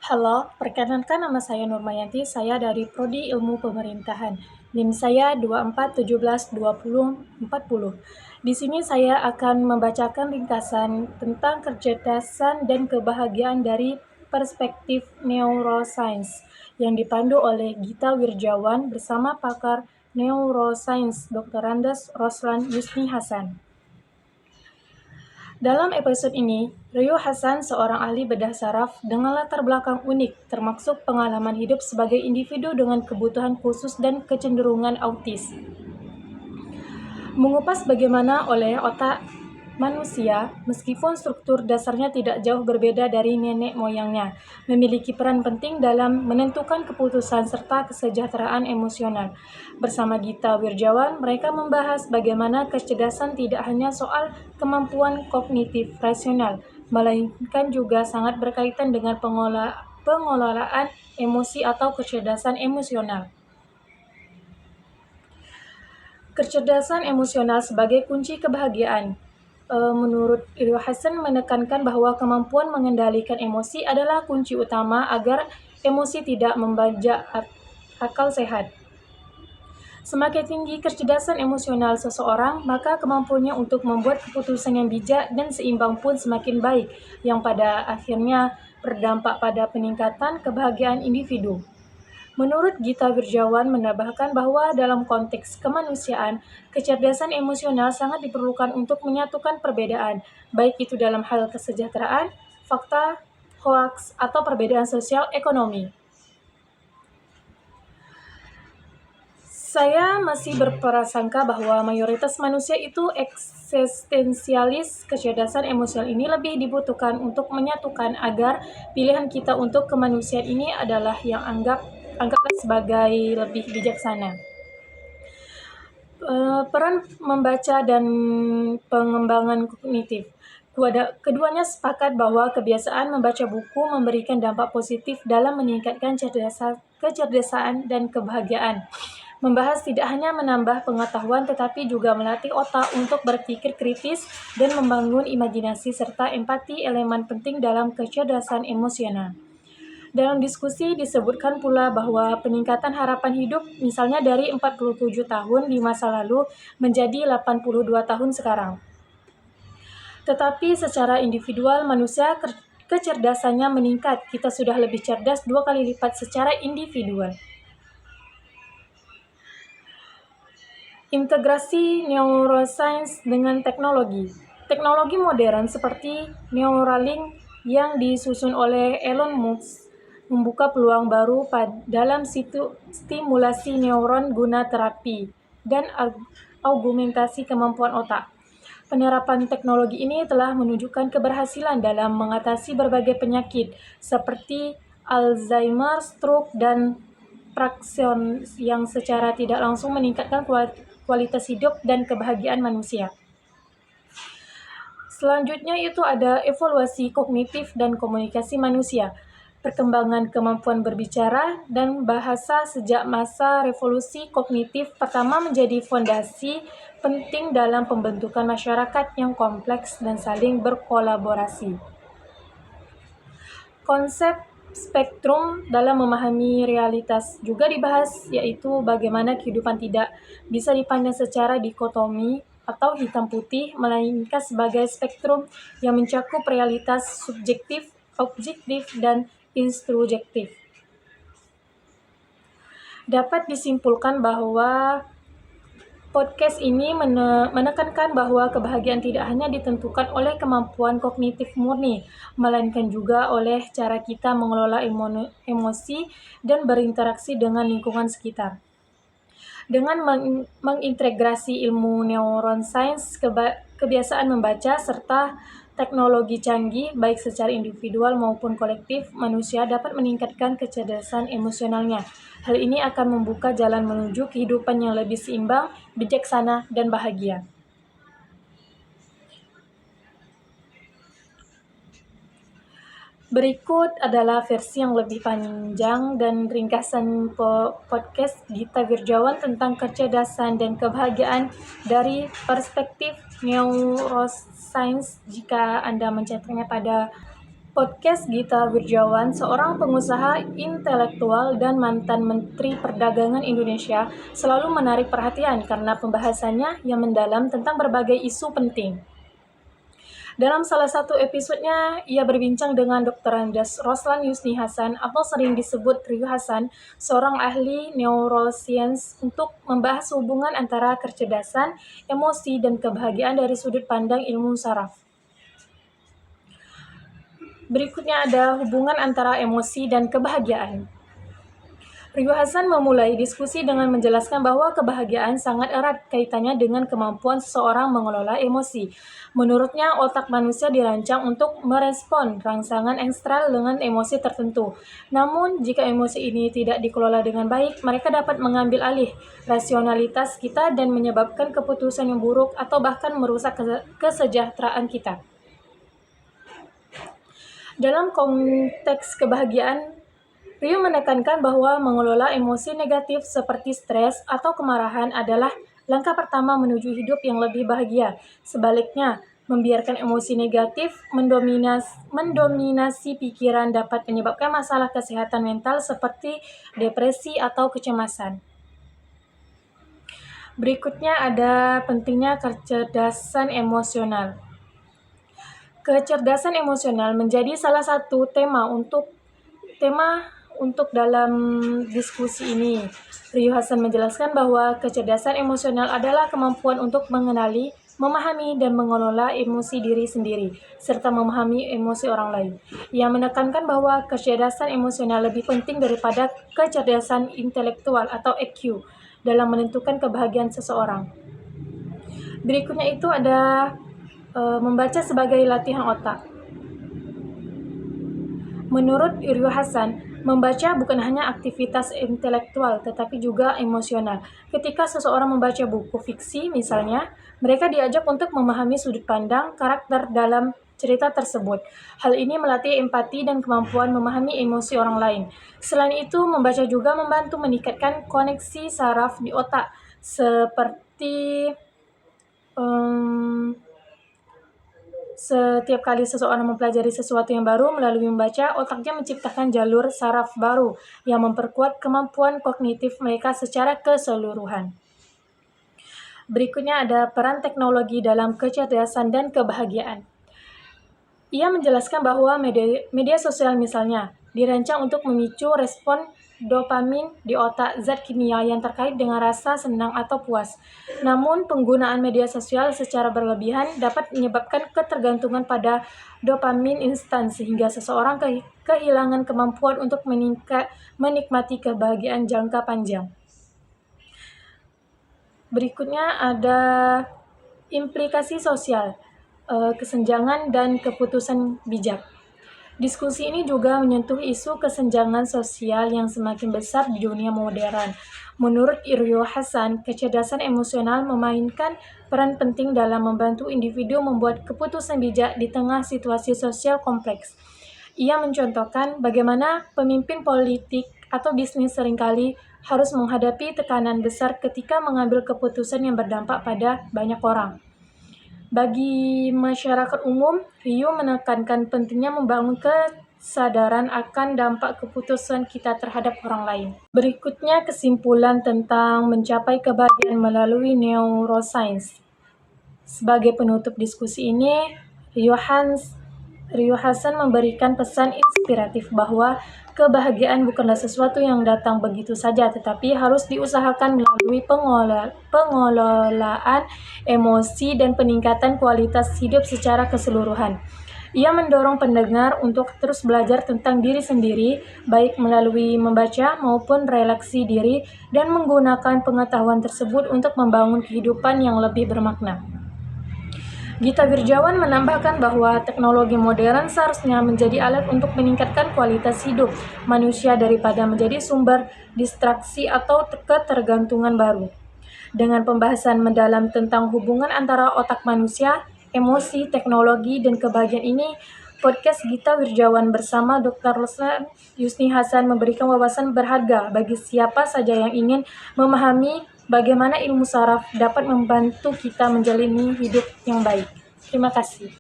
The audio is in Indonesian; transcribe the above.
Halo, perkenalkan nama saya Nurmayanti, saya dari Prodi Ilmu Pemerintahan. NIM saya 24172040. Di sini saya akan membacakan ringkasan tentang kecerdasan dan kebahagiaan dari perspektif neuroscience yang dipandu oleh Gita Wirjawan bersama pakar neuroscience Dr. Andes Roslan Yusni Hasan. Dalam episode ini, Rio Hasan, seorang ahli bedah saraf dengan latar belakang unik, termasuk pengalaman hidup sebagai individu dengan kebutuhan khusus dan kecenderungan autis, mengupas bagaimana oleh otak manusia, meskipun struktur dasarnya tidak jauh berbeda dari nenek moyangnya, memiliki peran penting dalam menentukan keputusan serta kesejahteraan emosional. Bersama Gita Wirjawan, mereka membahas bagaimana kecerdasan tidak hanya soal kemampuan kognitif rasional, melainkan juga sangat berkaitan dengan pengelolaan emosi atau kecerdasan emosional. Kecerdasan emosional sebagai kunci kebahagiaan. Menurut Rio Hasan menekankan bahwa kemampuan mengendalikan emosi adalah kunci utama agar emosi tidak membajak akal sehat. Semakin tinggi kecerdasan emosional seseorang, maka kemampuannya untuk membuat keputusan yang bijak dan seimbang pun semakin baik, yang pada akhirnya berdampak pada peningkatan kebahagiaan individu. Menurut Gita Wirjawan menambahkan bahwa dalam konteks kemanusiaan, kecerdasan emosional sangat diperlukan untuk menyatukan perbedaan, baik itu dalam hal kesejahteraan, fakta, hoaks, atau perbedaan sosial ekonomi. Saya masih berprasangka bahwa mayoritas manusia itu eksistensialis. Kecerdasan emosional ini lebih dibutuhkan untuk menyatukan agar pilihan kita untuk kemanusiaan ini adalah yang anggaplah sebagai lebih bijaksana. Peran membaca dan pengembangan kognitif. Keduanya sepakat bahwa kebiasaan membaca buku memberikan dampak positif dalam meningkatkan kecerdasan dan kebahagiaan. Membahas tidak hanya menambah pengetahuan tetapi juga melatih otak untuk berpikir kritis dan membangun imajinasi serta empati, elemen penting dalam kecerdasan emosional. Dalam diskusi disebutkan pula bahwa peningkatan harapan hidup misalnya dari 47 tahun di masa lalu menjadi 82 tahun sekarang. Tetapi secara individual manusia kecerdasannya meningkat. Kita sudah lebih cerdas 2 kali lipat secara individual. Integrasi neuroscience dengan teknologi. Teknologi modern seperti Neuralink yang disusun oleh Elon Musk membuka peluang baru dalam stimulasi neuron guna terapi dan augmentasi kemampuan otak. Penerapan teknologi ini telah menunjukkan keberhasilan dalam mengatasi berbagai penyakit seperti Alzheimer, stroke, dan Parkinson yang secara tidak langsung meningkatkan kualitas hidup dan kebahagiaan manusia. Selanjutnya itu ada evaluasi kognitif dan komunikasi manusia, perkembangan kemampuan berbicara dan bahasa sejak masa revolusi kognitif pertama menjadi fondasi penting dalam pembentukan masyarakat yang kompleks dan saling berkolaborasi. Konsep spektrum dalam memahami realitas juga dibahas, yaitu bagaimana kehidupan tidak bisa dipandang secara dikotomi atau hitam putih, melainkan sebagai spektrum yang mencakup realitas subjektif, objektif, dan introjektif. Dapat disimpulkan bahwa podcast ini menekankan bahwa kebahagiaan tidak hanya ditentukan oleh kemampuan kognitif murni, melainkan juga oleh cara kita mengelola emosi dan berinteraksi dengan lingkungan sekitar. Dengan mengintegrasi ilmu neuroscience, kebiasaan membaca, serta teknologi canggih, baik secara individual maupun kolektif, manusia dapat meningkatkan kecerdasan emosionalnya. Hal ini akan membuka jalan menuju kehidupan yang lebih seimbang, bijaksana, dan bahagia. Berikut adalah versi yang lebih panjang dan ringkasan podcast Gita Wirjawan tentang kecerdasan dan kebahagiaan dari perspektif neuroscience. Jika Anda mencetaknya pada Podcast Gita Wirjawan, seorang pengusaha intelektual dan mantan Menteri Perdagangan Indonesia, selalu menarik perhatian karena pembahasannya yang mendalam tentang berbagai isu penting. Dalam salah satu episodenya, ia berbincang dengan Dr. Andes Roslan Yusni Hasan atau sering disebut Rio Hasan, seorang ahli neuroscience, untuk membahas hubungan antara kecerdasan, emosi, dan kebahagiaan dari sudut pandang ilmu saraf. Berikutnya ada hubungan antara emosi dan kebahagiaan. Rio Hasan memulai diskusi dengan menjelaskan bahwa kebahagiaan sangat erat kaitannya dengan kemampuan seseorang mengelola emosi. Menurutnya, otak manusia dirancang untuk merespon rangsangan eksternal dengan emosi tertentu. Namun, jika emosi ini tidak dikelola dengan baik, mereka dapat mengambil alih rasionalitas kita dan menyebabkan keputusan yang buruk atau bahkan merusak kesejahteraan kita. Dalam konteks kebahagiaan, Rio menekankan bahwa mengelola emosi negatif seperti stres atau kemarahan adalah langkah pertama menuju hidup yang lebih bahagia. Sebaliknya, membiarkan emosi negatif mendominasi pikiran dapat menyebabkan masalah kesehatan mental seperti depresi atau kecemasan. Berikutnya ada pentingnya kecerdasan emosional. Kecerdasan emosional menjadi salah satu tema untuk dalam diskusi ini. Rio Hasan menjelaskan bahwa kecerdasan emosional adalah kemampuan untuk mengenali, memahami, dan mengelola emosi diri sendiri, serta memahami emosi orang lain. Ia menekankan bahwa kecerdasan emosional lebih penting daripada kecerdasan intelektual atau EQ dalam menentukan kebahagiaan seseorang. Berikutnya itu ada membaca sebagai latihan otak. Menurut Rio Hasan, membaca bukan hanya aktivitas intelektual, tetapi juga emosional. Ketika seseorang membaca buku fiksi, misalnya, mereka diajak untuk memahami sudut pandang karakter dalam cerita tersebut. Hal ini melatih empati dan kemampuan memahami emosi orang lain. Selain itu, membaca juga membantu meningkatkan koneksi saraf di otak, seperti setiap kali seseorang mempelajari sesuatu yang baru melalui membaca, otaknya menciptakan jalur saraf baru yang memperkuat kemampuan kognitif mereka secara keseluruhan. Berikutnya ada peran teknologi dalam kecerdasan dan kebahagiaan. Ia menjelaskan bahwa media sosial misalnya dirancang untuk memicu respon dopamin di otak, zat kimia yang terkait dengan rasa senang atau puas. Namun, penggunaan media sosial secara berlebihan dapat menyebabkan ketergantungan pada dopamin instan sehingga seseorang kehilangan kemampuan untuk menikmati kebahagiaan jangka panjang. Berikutnya ada implikasi sosial, kesenjangan dan keputusan bijak. Diskusi ini juga menyentuh isu kesenjangan sosial yang semakin besar di dunia modern. Menurut Rio Hasan, kecerdasan emosional memainkan peran penting dalam membantu individu membuat keputusan bijak di tengah situasi sosial kompleks. Ia mencontohkan bagaimana pemimpin politik atau bisnis seringkali harus menghadapi tekanan besar ketika mengambil keputusan yang berdampak pada banyak orang. Bagi masyarakat umum, Rio menekankan pentingnya membangun kesadaran akan dampak keputusan kita terhadap orang lain. Berikutnya kesimpulan tentang mencapai kebahagiaan melalui neuroscience. Sebagai penutup diskusi ini, Rio Hasan memberikan pesan inspiratif bahwa kebahagiaan bukanlah sesuatu yang datang begitu saja, tetapi harus diusahakan melalui pengelolaan emosi dan peningkatan kualitas hidup secara keseluruhan. Ia mendorong pendengar untuk terus belajar tentang diri sendiri, baik melalui membaca maupun relaksi diri, dan menggunakan pengetahuan tersebut untuk membangun kehidupan yang lebih bermakna. Gita Wirjawan menambahkan bahwa teknologi modern seharusnya menjadi alat untuk meningkatkan kualitas hidup manusia daripada menjadi sumber distraksi atau ketergantungan baru. Dengan pembahasan mendalam tentang hubungan antara otak manusia, emosi, teknologi, dan kebahagiaan ini, podcast Gita Wirjawan bersama Dr. Roslan Yusni Hasan memberikan wawasan berharga bagi siapa saja yang ingin memahami bagaimana ilmu saraf dapat membantu kita menjalani hidup yang baik. Terima kasih.